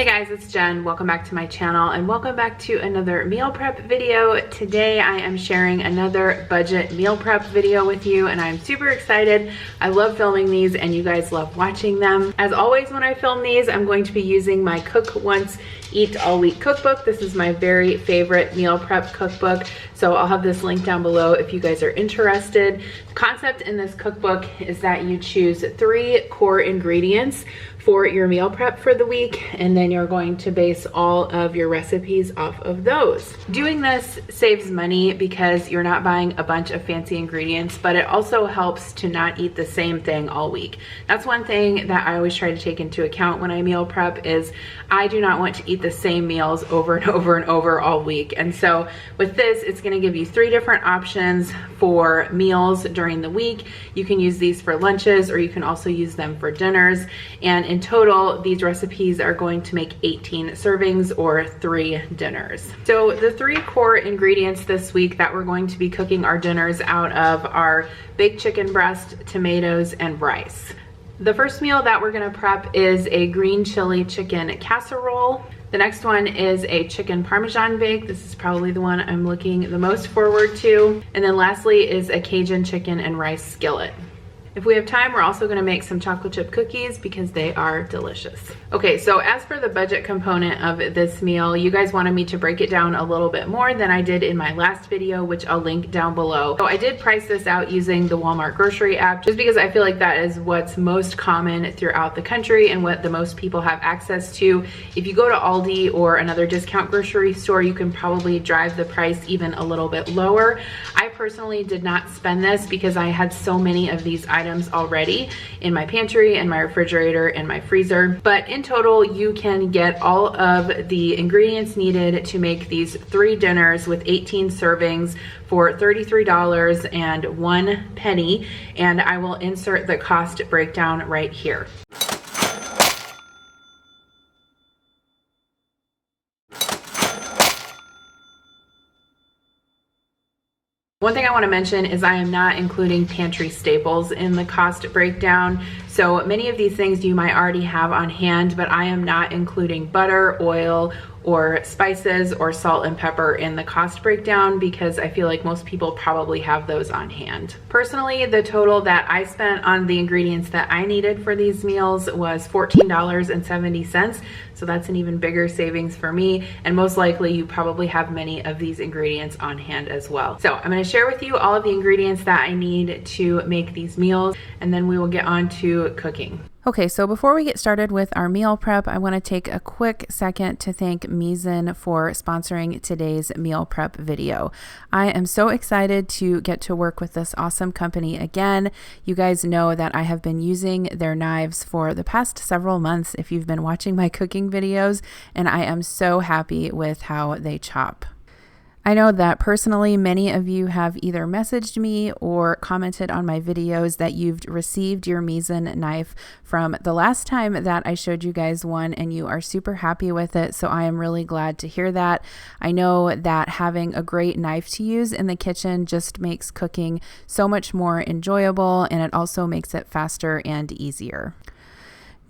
Hey guys, it's Jen. Welcome back to my channel and welcome back to another meal prep video. Today I am sharing another budget meal prep video with you and I'm super excited. I love filming these and you guys love watching them. As always when I film these, I'm going to be using my Cook Once, Eat All Week cookbook. This is my very favorite meal prep cookbook. So I'll have this link down below if you guys are interested. The concept in this cookbook is that you choose 3 core ingredients for your meal prep for the week, and then you're going to base all of your recipes off of those. Doing this saves money because you're not buying a bunch of fancy ingredients, but it also helps to not eat the same thing all week. That's one thing that I always try to take into account when I meal prep is I do not want to eat the same meals over and over and over all week. And so with this, it's going to give you 3 different options for meals during the week. You can use these for lunches or you can also use them for dinners. And in total, these recipes are going to make 18 servings or 3 dinners. So the 3 core ingredients this week that we're going to be cooking our dinners out of are baked chicken breast, tomatoes, and rice. The first meal that we're gonna prep is a green chili chicken casserole. The next one is a chicken Parmesan bake. This is probably the one I'm looking the most forward to. And then lastly is a Cajun chicken and rice skillet. If we have time, we're also gonna make some chocolate chip cookies because they are delicious. Okay, so as for the budget component of this meal, you guys wanted me to break it down a little bit more than I did in my last video, which I'll link down below. So I did price this out using the Walmart grocery app, just because I feel like that is what's most common throughout the country and what the most people have access to. If you go to Aldi or another discount grocery store, you can probably drive the price even a little bit lower. I personally did not spend this because I had so many of these items already in my pantry and my refrigerator and my freezer. But in total, you can get all of the ingredients needed to make these 3 dinners with 18 servings for $33.01, and I will insert the cost breakdown right here. One thing I want to mention is I am not including pantry staples in the cost breakdown. So many of these things you might already have on hand, but I am not including butter, oil, or spices or salt and pepper in the cost breakdown because I feel like most people probably have those on hand. Personally, the total that I spent on the ingredients that I needed for these meals was $14.70. So that's an even bigger savings for me. And most likely you probably have many of these ingredients on hand as well. So I'm going to share with you all of the ingredients that I need to make these meals, and then we will get on to cooking. Okay, so before we get started with our meal prep, I want to take a quick second to thank Misen for sponsoring today's meal prep video. I am so excited to get to work with this awesome company again. You guys know that I have been using their knives for the past several months if you've been watching my cooking videos, and I am so happy with how they chop. I know that personally, many of you have either messaged me or commented on my videos that you've received your Misen knife from the last time that I showed you guys one and you are super happy with it. So I am really glad to hear that. I know that having a great knife to use in the kitchen just makes cooking so much more enjoyable, and it also makes it faster and easier.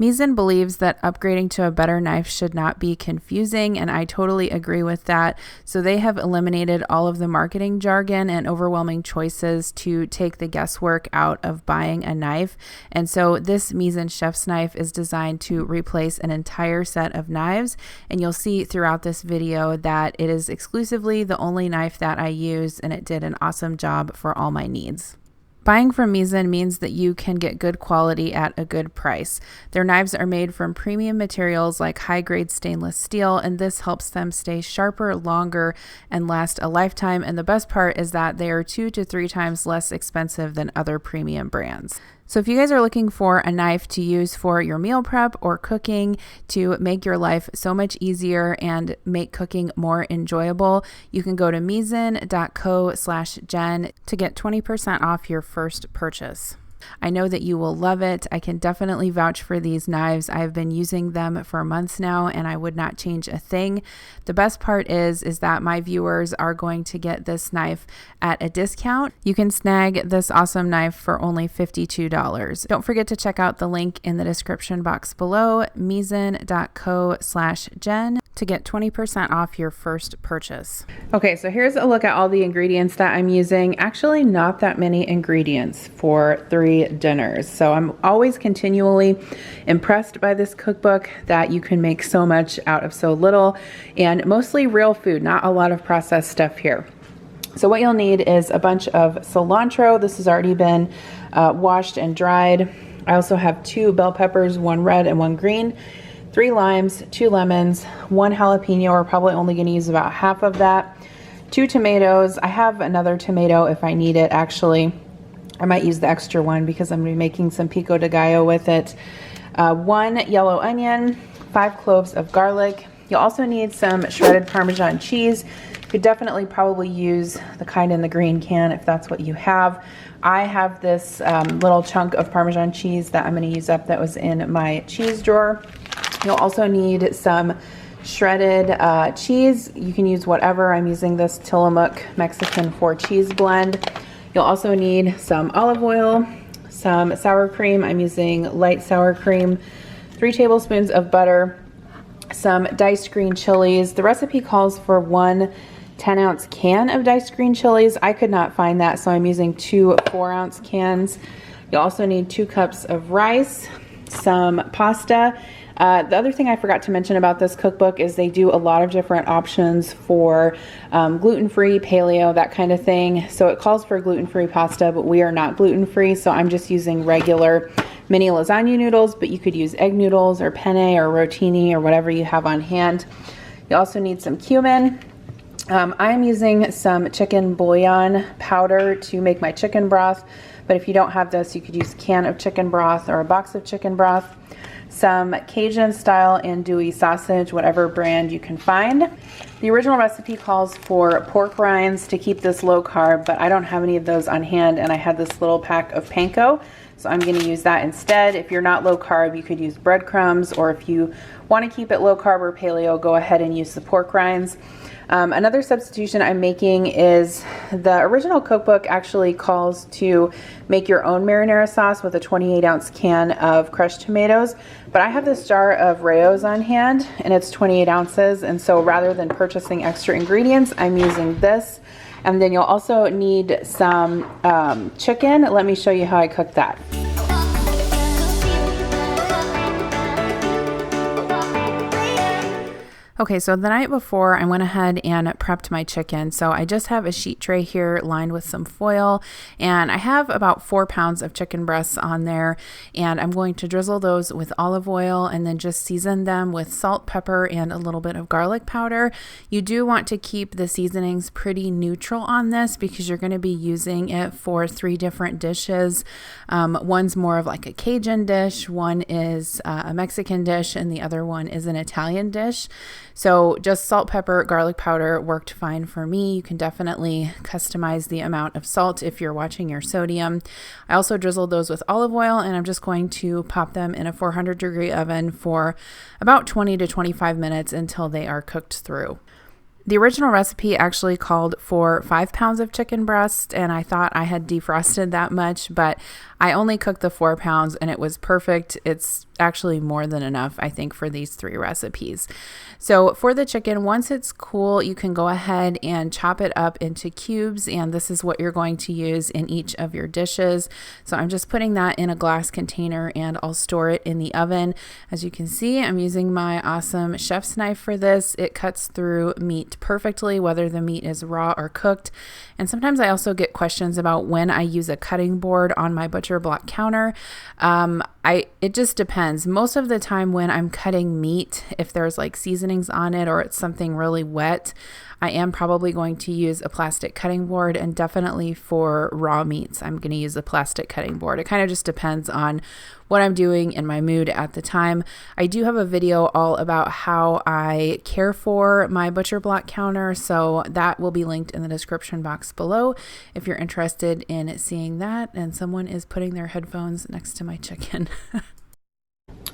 Misen believes that upgrading to a better knife should not be confusing, and I totally agree with that. So they have eliminated all of the marketing jargon and overwhelming choices to take the guesswork out of buying a knife. And so this Misen chef's knife is designed to replace an entire set of knives, and you'll see throughout this video that it is exclusively the only knife that I use, and it did an awesome job for all my needs. Buying from Misen means that you can get good quality at a good price. Their knives are made from premium materials like high-grade stainless steel, and this helps them stay sharper longer and last a lifetime. And the best part is that they are 2 to 3 times less expensive than other premium brands. So if you guys are looking for a knife to use for your meal prep or cooking to make your life so much easier and make cooking more enjoyable, you can go to misen.co/Jen to get 20% off your first purchase. I know that you will love it. I can definitely vouch for these knives. I've been using them for months now and I would not change a thing. The best part is that my viewers are going to get this knife at a discount. You can snag this awesome knife for only $52. Don't forget to check out the link in the description box below, misen.co/Jen, to get 20% off your first purchase. Okay, so here's a look at all the ingredients that I'm using. Actually, not that many ingredients for 3 dinners. So I'm always continually impressed by this cookbook that you can make so much out of so little, and mostly real food, not a lot of processed stuff here. So what you'll need is a bunch of cilantro. This has already been washed and dried. I also have 2 bell peppers, 1 red and 1 green, 3 limes, 2 lemons, 1 jalapeno. We're probably only going to use about half of that. 2 tomatoes. I have another tomato if I need it, actually. I might use the extra one because I'm going to be making some pico de gallo with it. 1 yellow onion, 5 cloves of garlic. You'll also need some shredded Parmesan cheese. You could definitely probably use the kind in the green can if that's what you have. I have this little chunk of Parmesan cheese that I'm going to use up that was in my cheese drawer. You'll also need some shredded cheese. You can use whatever. I'm using this Tillamook Mexican 4 cheese blend. You'll also need some olive oil, some sour cream. I'm using light sour cream, 3 tablespoons of butter, some diced green chilies. The recipe calls for 1 10-ounce can of diced green chilies. I could not find that, so I'm using 2 4-ounce cans. You'll also need 2 cups of rice, some pasta. The other thing I forgot to mention about this cookbook is they do a lot of different options for gluten-free, paleo, that kind of thing. So it calls for gluten-free pasta, but we are not gluten-free, so I'm just using regular mini lasagna noodles, but you could use egg noodles or penne or rotini or whatever you have on hand. You also need some cumin. I'm using some chicken bouillon powder to make my chicken broth, but if you don't have this, you could use a can of chicken broth or a box of chicken broth. Some Cajun style andouille sausage, whatever brand you can find. The original recipe calls for pork rinds to keep this low carb, but I don't have any of those on hand, and I had this little pack of panko, so I'm going to use that instead. If you're not low carb, you could use breadcrumbs, or if you want to keep it low carb or paleo, go ahead and use the pork rinds. Another substitution I'm making is the original cookbook actually calls to make your own marinara sauce with a 28-ounce can of crushed tomatoes, but I have this jar of Rao's on hand and it's 28 ounces, and so rather than purchasing extra ingredients, I'm using this. And then you'll also need some chicken. Let me show you how I cook that. Okay, so the night before I went ahead and prepped my chicken. So I just have a sheet tray here lined with some foil, and I have about 4 pounds of chicken breasts on there, and I'm going to drizzle those with olive oil and then just season them with salt, pepper, and a little bit of garlic powder. You do want to keep the seasonings pretty neutral on this because you're going to be using it for 3 different dishes. One's more of like a Cajun dish, one is a Mexican dish, and the other one is an Italian dish. So just salt, pepper, garlic powder worked fine for me. You can definitely customize the amount of salt if you're watching your sodium. I also drizzled those with olive oil, and I'm just going to pop them in a 400-degree oven for about 20 to 25 minutes until they are cooked through. The original recipe actually called for 5 pounds of chicken breast, and I thought I had defrosted that much, but I only cooked the 4 pounds and it was perfect. It's actually more than enough, I think, for these 3 recipes. So for the chicken, once it's cool, you can go ahead and chop it up into cubes, and this is what you're going to use in each of your dishes. So I'm just putting that in a glass container and I'll store it in the oven. As you can see, I'm using my awesome chef's knife for this. It cuts through meat perfectly, whether the meat is raw or cooked. And sometimes I also get questions about when I use a cutting board on my butcher block counter. It just depends. Most of the time when I'm cutting meat, if there's like seasonings on it or it's something really wet, I am probably going to use a plastic cutting board, and definitely for raw meats, I'm going to use a plastic cutting board. It kind of just depends on what I'm doing and my mood at the time. I do have a video all about how I care for my butcher block counter, so that will be linked in the description box below if you're interested in seeing that. And someone is putting their headphones next to my chicken.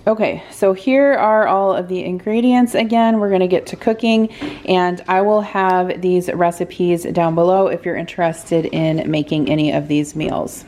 Okay, so here are all of the ingredients. Again, we're gonna get to cooking, and I will have these recipes down below if you're interested in making any of these meals.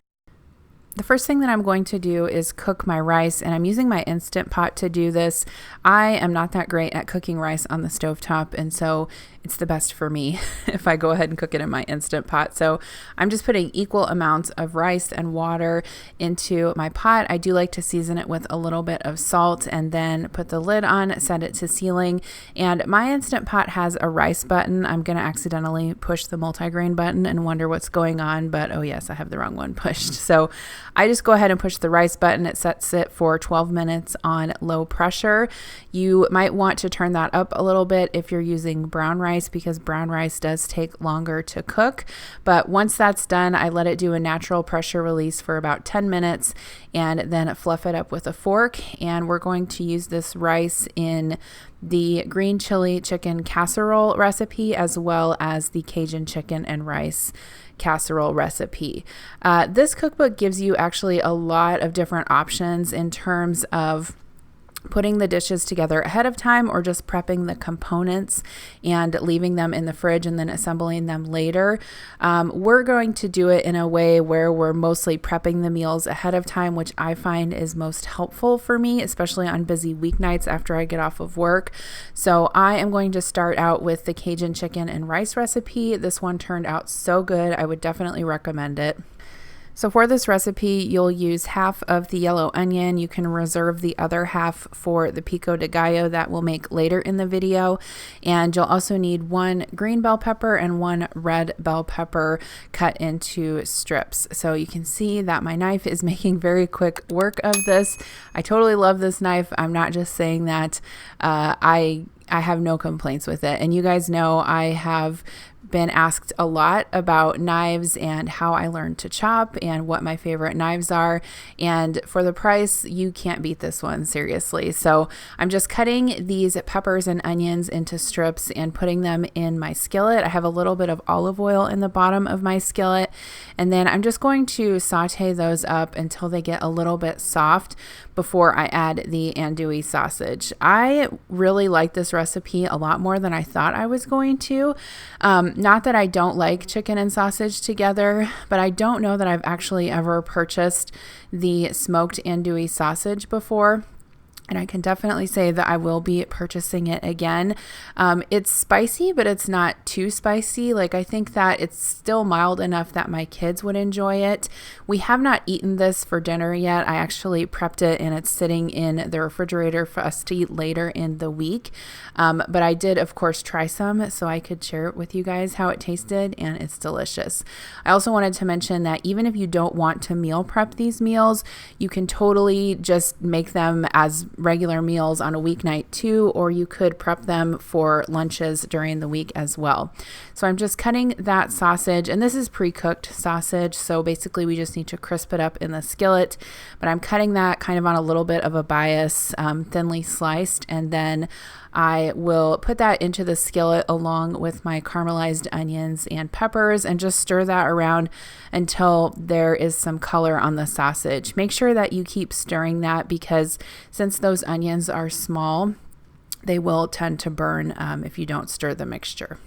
The first thing that I'm going to do is cook my rice, and I'm using my Instant Pot to do this. I am not that great at cooking rice on the stovetop, and so it's the best for me if I go ahead and cook it in my Instant Pot. So I'm just putting equal amounts of rice and water into my pot. I do like to season it with a little bit of salt and then put the lid on, set it to sealing. And my Instant Pot has a rice button. I'm going to accidentally push the multigrain button and wonder what's going on, but oh yes, I have the wrong one pushed. So I just go ahead and push the rice button. It sets it for 12 minutes on low pressure. You might want to turn that up a little bit if you're using brown rice, because brown rice does take longer to cook. But once that's done, I let it do a natural pressure release for about 10 minutes and then fluff it up with a fork. And we're going to use this rice in the green chili chicken casserole recipe, as well as the Cajun chicken and rice casserole recipe. This cookbook gives you actually a lot of different options in terms of putting the dishes together ahead of time or just prepping the components and leaving them in the fridge and then assembling them later. We're going to do it in a way where we're mostly prepping the meals ahead of time, which I find is most helpful for me, especially on busy weeknights after I get off of work. So I am going to start out with the Cajun chicken and rice recipe. This one turned out so good. I would definitely recommend it. So for this recipe, you'll use half of the yellow onion. You can reserve the other half for the pico de gallo that we'll make later in the video. And you'll also need 1 green bell pepper and 1 red bell pepper cut into strips. So you can see that my knife is making very quick work of this. I totally love this knife. I'm not just saying that. I have no complaints with it. And you guys know I have been asked a lot about knives and how I learned to chop and what my favorite knives are. And for the price, you can't beat this one, seriously. So I'm just cutting these peppers and onions into strips and putting them in my skillet. I have a little bit of olive oil in the bottom of my skillet. And then I'm just going to saute those up until they get a little bit soft before I add the andouille sausage. I really like this recipe a lot more than I thought I was going to. Not that I don't like chicken and sausage together, but I don't know that I've actually ever purchased the smoked andouille sausage before. And I can definitely say that I will be purchasing it again. It's spicy, but it's not too spicy. Like, I think that it's still mild enough that my kids would enjoy it. We have not eaten this for dinner yet. I actually prepped it and it's sitting in the refrigerator for us to eat later in the week. But I did, of course, try some so I could share it with you guys how it tasted, and it's delicious. I also wanted to mention that even if you don't want to meal prep these meals, you can totally just make them as regular meals on a weeknight too, or you could prep them for lunches during the week as well. So I'm just cutting that sausage, and this is pre-cooked sausage, so basically we just need to crisp it up in the skillet, but I'm cutting that kind of on a little bit of a bias, thinly sliced, and then I will put that into the skillet along with my caramelized onions and peppers and just stir that around until there is some color on the sausage. Make sure that you keep stirring that because since those onions are small, they will tend to burn if you don't stir the mixture.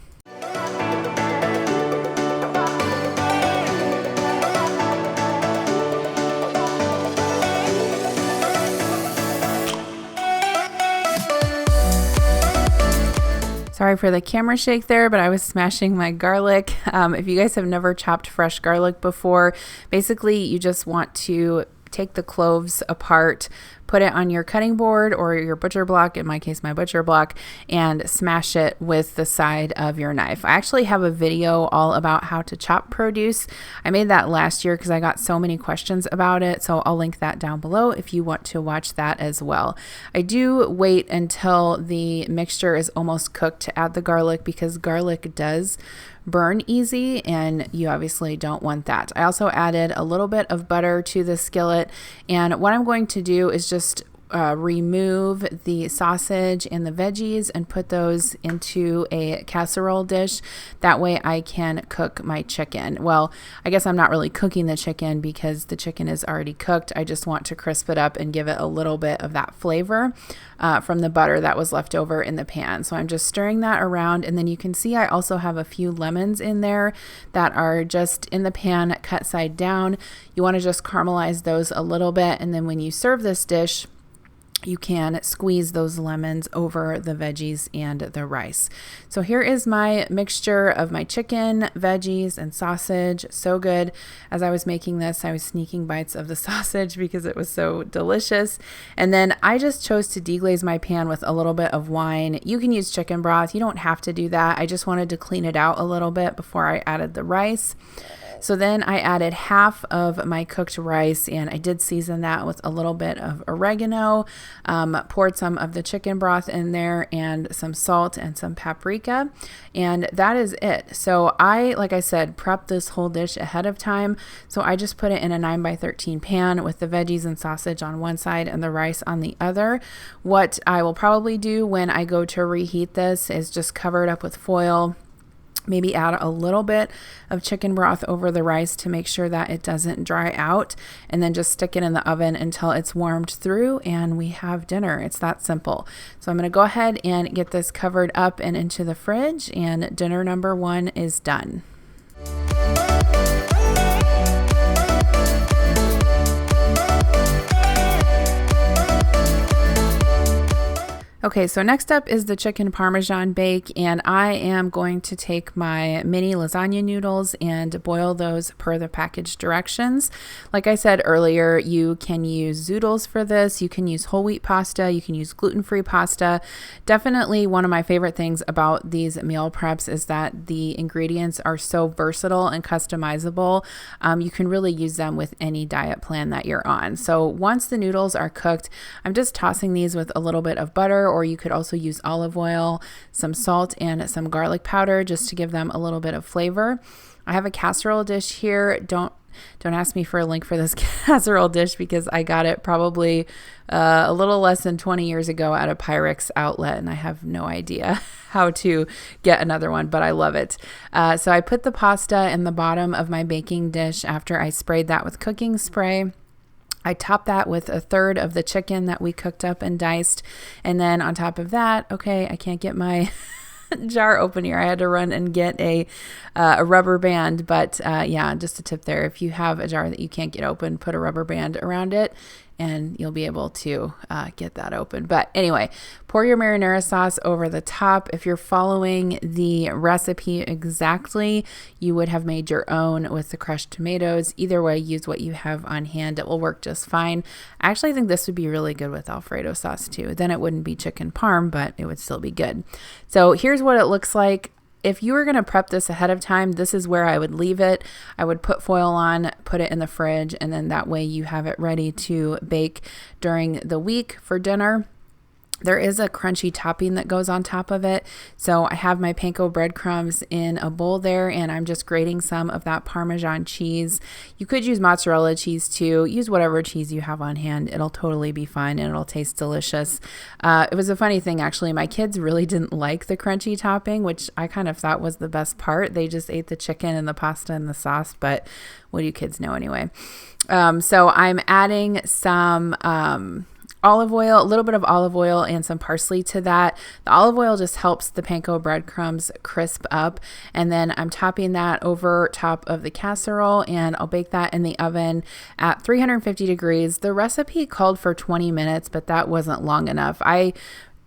Sorry for the camera shake there, but I was smashing my garlic. If you guys have never chopped fresh garlic before, basically you just want to take the cloves apart, put it on your cutting board or your butcher block, in my case, my butcher block, and smash it with the side of your knife. I actually have a video all about how to chop produce. I made that last year because I got so many questions about it. So I'll link that down below if you want to watch that as well. I do wait until the mixture is almost cooked to add the garlic because garlic does burn easy and you obviously don't want that. I also added a little bit of butter to the skillet, and what I'm going to do is just remove the sausage and the veggies and put those into a casserole dish. That way I can cook my chicken. Well, I guess I'm not really cooking the chicken because the chicken is already cooked. I just want to crisp it up and give it a little bit of that flavor from the butter that was left over in the pan. So I'm just stirring that around, and then you can see I also have a few lemons in there that are just in the pan cut side down. You want to just caramelize those a little bit, and then when you serve this dish, you can squeeze those lemons over the veggies and the rice. So here is my mixture of my chicken, veggies, and sausage. So good. As I was making this, I was sneaking bites of the sausage because it was so delicious. And then I just chose to deglaze my pan with a little bit of wine. You can use chicken broth. You don't have to do that. I just wanted to clean it out a little bit before I added the rice. So then I added half of my cooked rice, and I did season that with a little bit of oregano, poured some of the chicken broth in there and some salt and some paprika, and that is it. So I, like I said, prepped this whole dish ahead of time. So I just put it in a 9x13 pan with the veggies and sausage on one side and the rice on the other. What I will probably do when I go to reheat this is just cover it up with foil, maybe add a little bit of chicken broth over the rice to make sure that it doesn't dry out, and then just stick it in the oven until it's warmed through and we have dinner. It's that simple. So I'm going to go ahead and get this covered up and into the fridge, and dinner number 1 is done. Okay, so next up is the chicken Parmesan bake, and I am going to take my mini lasagna noodles and boil those per the package directions. Like I said earlier, you can use zoodles for this, you can use whole wheat pasta, you can use gluten-free pasta. Definitely one of my favorite things about these meal preps is that the ingredients are so versatile and customizable. You can really use them with any diet plan that you're on. So once the noodles are cooked, I'm just tossing these with a little bit of butter, or you could also use olive oil, some salt, and some garlic powder just to give them a little bit of flavor. I have a casserole dish here. Don't ask me for a link for this casserole dish because I got it probably a little less than 20 years ago at a Pyrex outlet, and I have no idea how to get another one, but I love it. So I put the pasta in the bottom of my baking dish after I sprayed that with cooking spray. I topped that with a third of the chicken that we cooked up and diced. And then on top of that, okay, I can't get my jar open here. I had to run and get a rubber band. But yeah, just a tip there. If you have a jar that you can't get open, put a rubber band around it and you'll be able to get that open. But anyway, pour your marinara sauce over the top. If you're following the recipe exactly, you would have made your own with the crushed tomatoes. Either way, use what you have on hand. It will work just fine. I actually think this would be really good with Alfredo sauce too. Then it wouldn't be chicken parm, but it would still be good. So here's what it looks like. If you were going to prep this ahead of time, this is where I would leave it. I would put foil on, put it in the fridge, and then that way you have it ready to bake during the week for dinner. There is a crunchy topping that goes on top of it. So I have my panko breadcrumbs in a bowl there, and I'm just grating some of that Parmesan cheese. You could use mozzarella cheese too. Use whatever cheese you have on hand. It'll totally be fine and it'll taste delicious. It was a funny thing, actually. My kids really didn't like the crunchy topping, which I kind of thought was the best part. They just ate the chicken and the pasta and the sauce, but what do you kids know anyway? So I'm adding some olive oil, a little bit of olive oil and some parsley to that. The olive oil just helps the panko breadcrumbs crisp up. And then I'm topping that over top of the casserole, and I'll bake that in the oven at 350 degrees. The recipe called for 20 minutes, but that wasn't long enough. I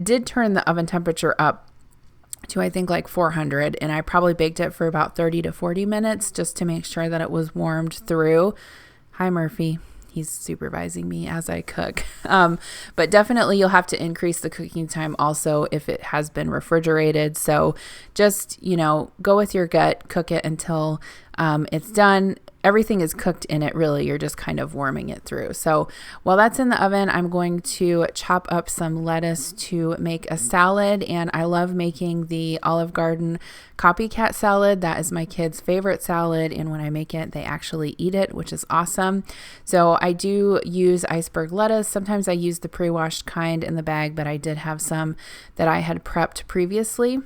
did turn the oven temperature up to I think like 400, and I probably baked it for about 30 to 40 minutes just to make sure that it was warmed through. Hi, Murphy. he's supervising me as I cook. But definitely you'll have to increase the cooking time also if it has been refrigerated. So just, go with your gut, cook it until it's done. Everything is cooked in it, really. You're just kind of warming it through. So while that's in the oven, I'm going to chop up some lettuce to make a salad. And I love making the Olive Garden copycat salad. That is my kids' favorite salad. And when I make it, they actually eat it, which is awesome. So I do use iceberg lettuce. Sometimes I use the pre-washed kind in the bag, but I did have some that I had prepped previously.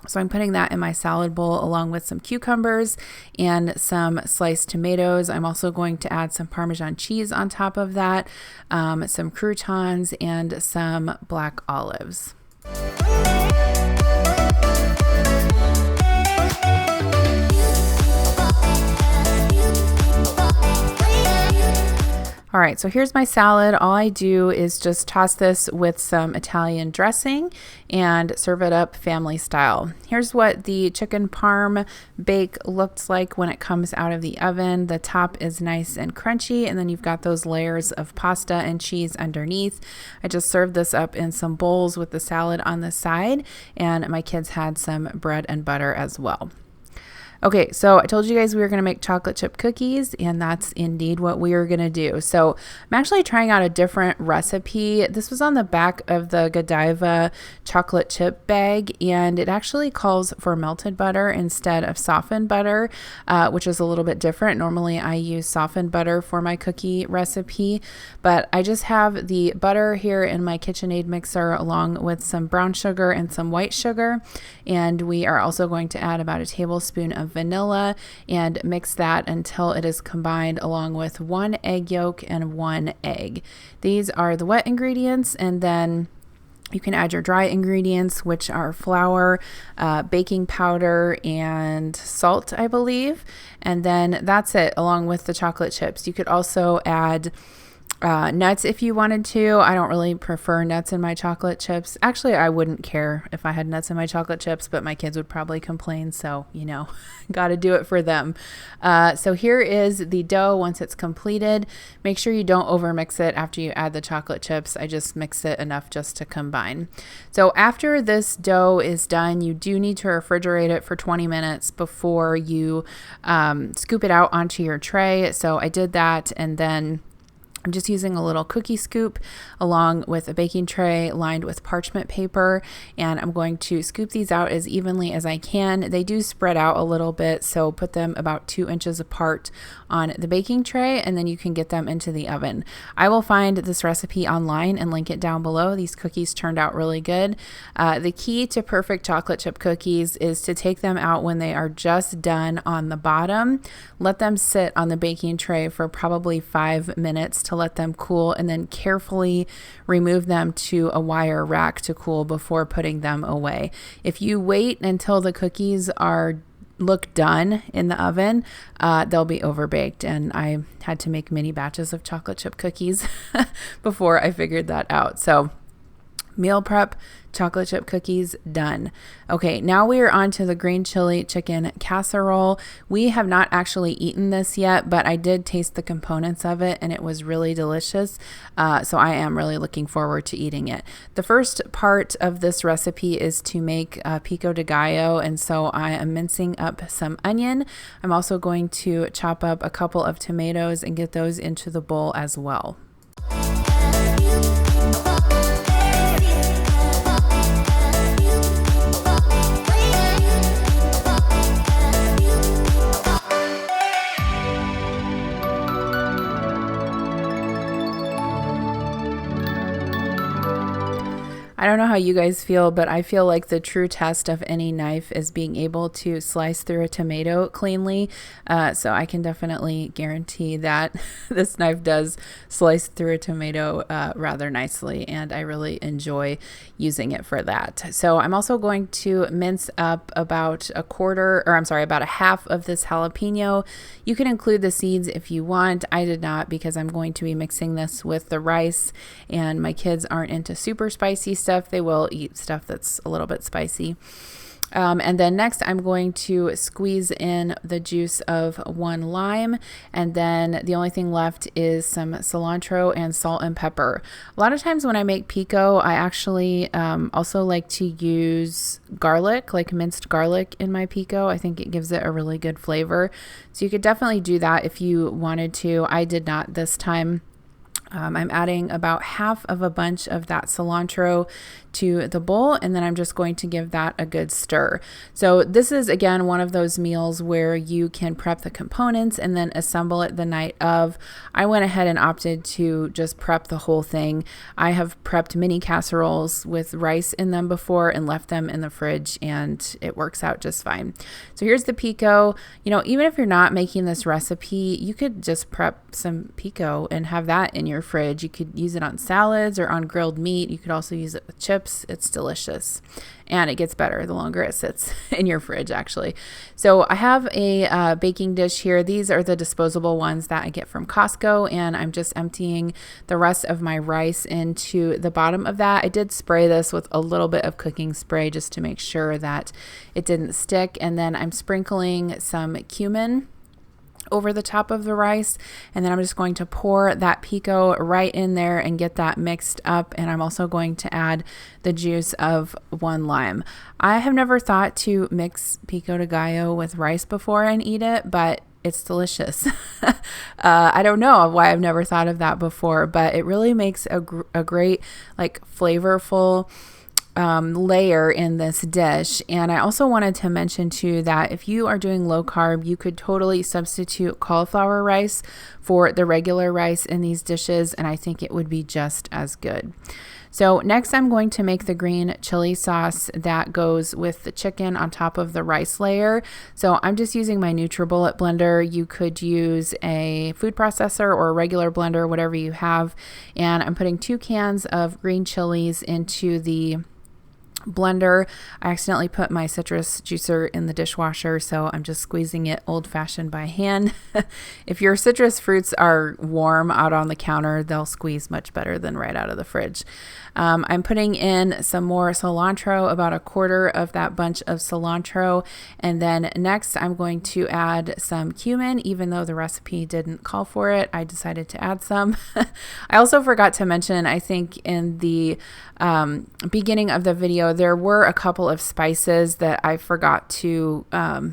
So I'm putting that in my salad bowl along with some cucumbers and some sliced tomatoes. I'm also going to add some Parmesan cheese on top of that, some croutons, and some black olives. All right, so here's my salad. All I do is just toss this with some Italian dressing and serve it up family style. Here's what the chicken parm bake looks like when it comes out of the oven. The top is nice and crunchy, and then you've got those layers of pasta and cheese underneath. I just served this up in some bowls with the salad on the side, and my kids had some bread and butter as well. Okay, so I told you guys we were going to make chocolate chip cookies, and that's indeed what we are going to do. So I'm actually trying out a different recipe. This was on the back of the Godiva chocolate chip bag, and it actually calls for melted butter instead of softened butter, which is a little bit different. Normally I use softened butter for my cookie recipe, but I just have the butter here in my KitchenAid mixer along with some brown sugar and some white sugar, and we are also going to add about a tablespoon of vanilla and mix that until it is combined along with 1 egg yolk and 1 egg. These are the wet ingredients, and then you can add your dry ingredients, which are flour, baking powder, and salt, I believe. And then that's it, along with the chocolate chips. You could also add nuts if you wanted to. I don't really prefer nuts in my chocolate chips. Actually, I wouldn't care if I had nuts in my chocolate chips, but my kids would probably complain. So, got to do it for them. So here is the dough once it's completed. Make sure you don't overmix it after you add the chocolate chips. I just mix it enough just to combine. So after this dough is done, you do need to refrigerate it for 20 minutes before you scoop it out onto your tray. So I did that, and then I'm just using a little cookie scoop along with a baking tray lined with parchment paper, and I'm going to scoop these out as evenly as I can. They do spread out a little bit, so put them about 2 inches apart on the baking tray, and then you can get them into the oven. I will find this recipe online and link it down below. These cookies turned out really good. The key to perfect chocolate chip cookies is to take them out when they are just done on the bottom. Let them sit on the baking tray for probably 5 minutes to let them cool, and then carefully remove them to a wire rack to cool before putting them away. If you wait until the cookies look done in the oven, they'll be overbaked, and I had to make mini batches of chocolate chip cookies before I figured that out. So meal prep chocolate chip cookies done. Okay, now we are on to the green chili chicken casserole. We have not actually eaten this yet, but I did taste the components of it, and it was really delicious. So I am really looking forward to eating it. The first part of this recipe is to make pico de gallo, and so I am mincing up some onion. I'm also going to chop up a couple of tomatoes and get those into the bowl as well. I don't know how you guys feel, but I feel like the true test of any knife is being able to slice through a tomato cleanly. So I can definitely guarantee that this knife does slice through a tomato rather nicely, and I really enjoy using it for that. So I'm also going to mince up about about a half of this jalapeno. You can include the seeds if you want. I did not, because I'm going to be mixing this with the rice, and my kids aren't into super spicy stuff. They will eat stuff that's a little bit spicy. And then next I'm going to squeeze in the juice of 1 lime, and then the only thing left is some cilantro and salt and pepper. A lot of times when I make pico, I actually also like to use garlic, like minced garlic in my pico. I think it gives it a really good flavor. So you could definitely do that if you wanted to. I did not this time. I'm adding about half of a bunch of that cilantro to the bowl, and then I'm just going to give that a good stir. So this is again one of those meals where you can prep the components and then assemble it the night of. I went ahead and opted to just prep the whole thing. I have prepped mini casseroles with rice in them before and left them in the fridge, and it works out just fine. So here's the pico. You know, even if you're not making this recipe, you could just prep some pico and have that in your fridge. You could use it on salads or on grilled meat. You could also use it with chips. It's delicious, and it gets better the longer it sits in your fridge, actually. So I have a baking dish here. These are the disposable ones that I get from Costco, and I'm just emptying the rest of my rice into the bottom of that. I did spray this with a little bit of cooking spray just to make sure that it didn't stick, and then I'm sprinkling some cumin over the top of the rice, and then I'm just going to pour that pico right in there and get that mixed up. And I'm also going to add the juice of 1 lime. I have never thought to mix pico de gallo with rice before and eat it, but it's delicious. I don't know why I've never thought of that before, but it really makes a great, like, flavorful layer in this dish. And I also wanted to mention too that if you are doing low carb, you could totally substitute cauliflower rice for the regular rice in these dishes, and I think it would be just as good. So next I'm going to make the green chili sauce that goes with the chicken on top of the rice layer. So I'm just using my NutriBullet blender. You could use a food processor or a regular blender, whatever you have. And I'm putting 2 cans of green chilies into the blender. I accidentally put my citrus juicer in the dishwasher, so I'm just squeezing it old-fashioned by hand. If your citrus fruits are warm out on the counter, they'll squeeze much better than right out of the fridge. I'm putting in some more cilantro, about 1/4 of that bunch of cilantro, and then next I'm going to add some cumin. Even though the recipe didn't call for it, I decided to add some. I also forgot to mention, I think in the beginning of the video, there were a couple of spices that I forgot to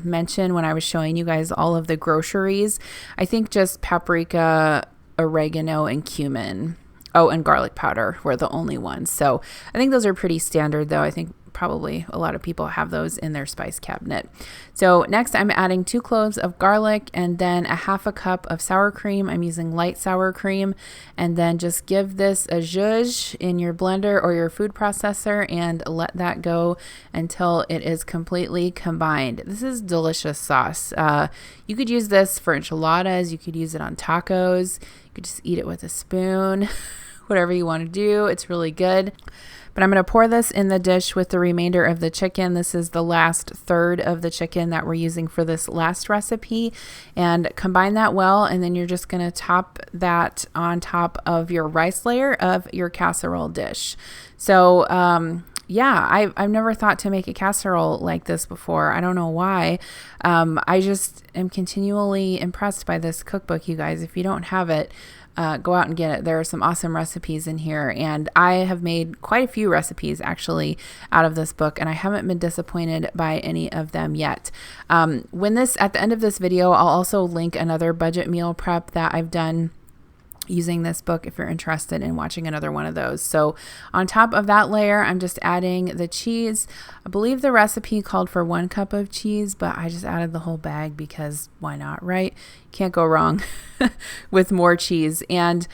mention when I was showing you guys all of the groceries. I think just paprika, oregano, and cumin. Oh, and garlic powder were the only ones. So I think those are pretty standard, though. I think probably a lot of people have those in their spice cabinet. So next I'm adding 2 cloves of garlic and then 1/2 cup of sour cream. I'm using light sour cream, and then just give this a zhuzh in your blender or your food processor and let that go until it is completely combined. This is delicious sauce. You could use this for enchiladas. You could use it on tacos. You could just eat it with a spoon. Whatever you want to do. It's really good. But I'm going to pour this in the dish with the remainder of the chicken. This is the last third of the chicken that we're using for this last recipe, and combine that well. And then you're just going to top that on top of your rice layer of your casserole dish. So, yeah, I've never thought to make a casserole like this before. I don't know why. I just am continually impressed by this cookbook, you guys. If you don't have it, go out and get it. There are some awesome recipes in here, and I have made quite a few recipes actually out of this book, and I haven't been disappointed by any of them yet. At the end of this video, I'll also link another budget meal prep that I've done using this book if you're interested in watching another one of those. So on top of that layer, I'm just adding the cheese. I believe the recipe called for 1 cup of cheese, but I just added the whole bag because why not, right? Can't go wrong with more cheese. And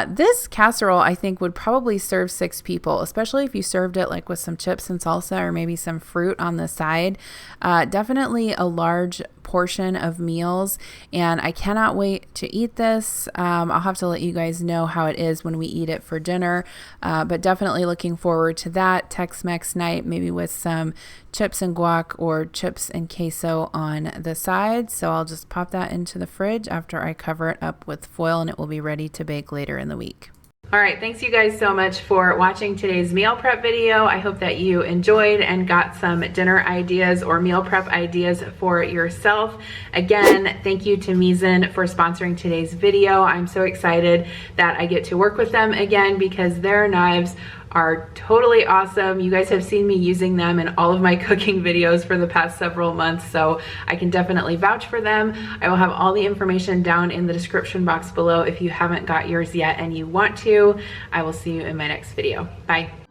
this casserole, I think, would probably serve 6 people, especially if you served it like with some chips and salsa or maybe some fruit on the side. Definitely a large portion of meals, and I cannot wait to eat this. I'll have to let you guys know how it is when we eat it for dinner, but definitely looking forward to that Tex-Mex night, maybe with some chips and guac or chips and queso on the side. So I'll just pop that into the fridge after I cover it up with foil, and it will be ready to bake later in the week. All right, thanks you guys so much for watching today's meal prep video. I hope that you enjoyed and got some dinner ideas or meal prep ideas for yourself. Again, thank you to Misen for sponsoring today's video. I'm so excited that I get to work with them again because their knives are totally awesome. You guys have seen me using them in all of my cooking videos for the past several months, so I can definitely vouch for them. I will have all the information down in the description box below if you haven't got yours yet and you want to. I will see you in my next video. Bye.